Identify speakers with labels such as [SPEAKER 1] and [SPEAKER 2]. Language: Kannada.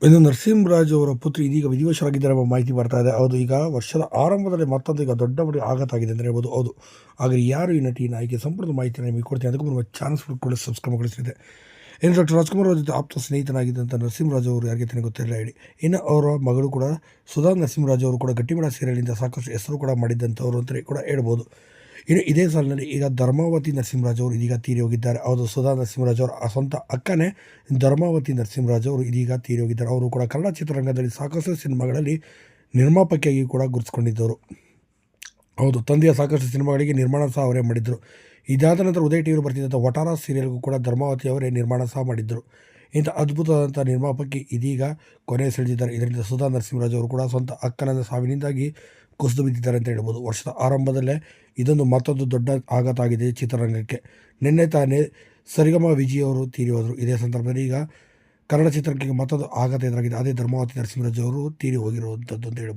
[SPEAKER 1] ಇನ್ನು ನರಸಿಂಹರಾಜ್ ಅವರ ಪುತ್ರಿ ಇದೀಗ ವಿಧಿವಶರಾಗಿದ್ದಾರೆ ಎಂಬ ಮಾಹಿತಿ ಬರ್ತಾ ಇದೆ. ಹೌದು, ಈಗ ವರ್ಷದ ಆರಂಭದಲ್ಲಿ ಮತ್ತೊಂದು ಈಗ ದೊಡ್ಡ ಮಟ್ಟಿಗೆ ಆಘಾತ ಆಗಿದೆ ಅಂತ ಹೇಳ್ಬೋದು. ಹೌದು, ಹಾಗೆ ಯಾರು ಈ ನಟಿ ನಾಯಕಿ ಸಂಪೂರ್ಣ ಮಾಹಿತಿಯನ್ನು ನಿಮಗೆ ಕೊಡ್ತೀನಿ. ಅದಕ್ಕೂ ನಮ್ಮ ಚಾನಲ್ಸ್ ಕೂಡ ಸಬ್ಸ್ಕ್ರೈಬ್ ಮಾಡಿಸಿದೆ. ಇನ್ನು ಡಾಕ್ಟರ್ ರಾಜ್ಕುಮಾರ್ ಅವರ ಜೊತೆ ಆಪ್ತ ಸ್ನೇಹಿತನಾಗಿದ್ದಂಥ ನರಸಿಂಹರಾಜ್ ಅವರು ಯಾರಿಗೆ ತಾನೇ ಗೊತ್ತಿರಲಿಲ್ಲ ಹೇಳಿ. ಇನ್ನು ಅವರ ಮಗಳು ಕೂಡ ಸುಧಾ ನರಸಿಂಹರಾಜ್ ಅವರು ಕೂಡ ಗಟ್ಟಿಮೀರ ಸೀರಿಯಲಿಂದ ಸಾಕಷ್ಟು ಹೆಸರು ಕೂಡ ಮಾಡಿದ್ದಂಥವ್ರು ಅಂತ ಕೂಡ ಹೇಳ್ಬೋದು. ಇನ್ನು ಇದೇ ಸಾಲಿನಲ್ಲಿ ಈಗ ಧರ್ಮಾವತಿ ನರಸಿಂಹರಾಜ್ ಅವರು ಇದೀಗ ತೀರಿ ಹೋಗಿದ್ದಾರೆ. ಹೌದು, ಸುಧಾ ನರಸಿಂಹರಾಜ್ ಅವರ ಸ್ವಂತ ಅಕ್ಕನೇ ಧರ್ಮಾವತಿ ನರಸಿಂಹರಾಜ್ ಅವರು ಇದೀಗ ತೀರಿ ಹೋಗಿದ್ದಾರೆ. ಅವರು ಕೂಡ ಕನ್ನಡ ಚಿತ್ರರಂಗದಲ್ಲಿ ಸಾಕಷ್ಟು ಸಿನಿಮಾಗಳಲ್ಲಿ ನಿರ್ಮಾಪಕಿಯಾಗಿ ಕೂಡ ಗುರುತಿಸಿಕೊಂಡಿದ್ದರು. ಹೌದು, ತಂದೆಯ ಸಾಕಷ್ಟು ಸಿನಿಮಾಗಳಿಗೆ ನಿರ್ಮಾಣ ಸಹ ಅವರೇ ಮಾಡಿದ್ದರು. ಇದಾದ ನಂತರ ಉದಯ ಟಿವಿಯಲ್ಲಿ ಬರ್ತಿದ್ದಂಥ ವಟಾರ ಸೀರಿಯಲ್ಗೂ ಕೂಡ ಧರ್ಮಾವತಿ ಅವರೇ ನಿರ್ಮಾಣ ಸಹ ಮಾಡಿದ್ದರು. ಇಂಥ ಅದ್ಭುತವಾದಂಥ ನಿರ್ಮಾಪಕಿ ಇದೀಗ ಕೊನೆ ಸೆಳೆದಿದ್ದಾರೆ. ಇದರಿಂದ ಸುಧಾ ನರಸಿಂಹರಾಜ್ ಅವರು ಕೂಡ ಸ್ವಂತ ಅಕ್ಕನ ಸಾವಿನಿಂದಾಗಿ ಕುಸಿದು ಬಿದ್ದಿದ್ದಾರೆ ಅಂತ ಹೇಳ್ಬೋದು. ವರ್ಷದ ಆರಂಭದಲ್ಲೇ ಇದೊಂದು ಮತ್ತೊಂದು ದೊಡ್ಡ ಆಘಾತ ಆಗಿದೆ ಚಿತ್ರರಂಗಕ್ಕೆ. ನಿನ್ನೆ ತಾನೇ ಸರಿಗಮ ವಿಜಯ್ ಅವರು ತೀರಿ ಹೋದರು. ಇದೇ ಸಂದರ್ಭದಲ್ಲಿ ಈಗ ಕನ್ನಡ ಚಿತ್ರರಂಗಕ್ಕೆ ಮತ್ತೊಂದು ಆಘಾತ ಎದುರಾಗಿದೆ. ಅದೇ ಧರ್ಮಾವತಿ ನರಸಿಂಹರಾಜ್ ಅವರು ತೀರಿ ಹೋಗಿರುವಂಥದ್ದು ಅಂತ ಹೇಳ್ಬೋದು.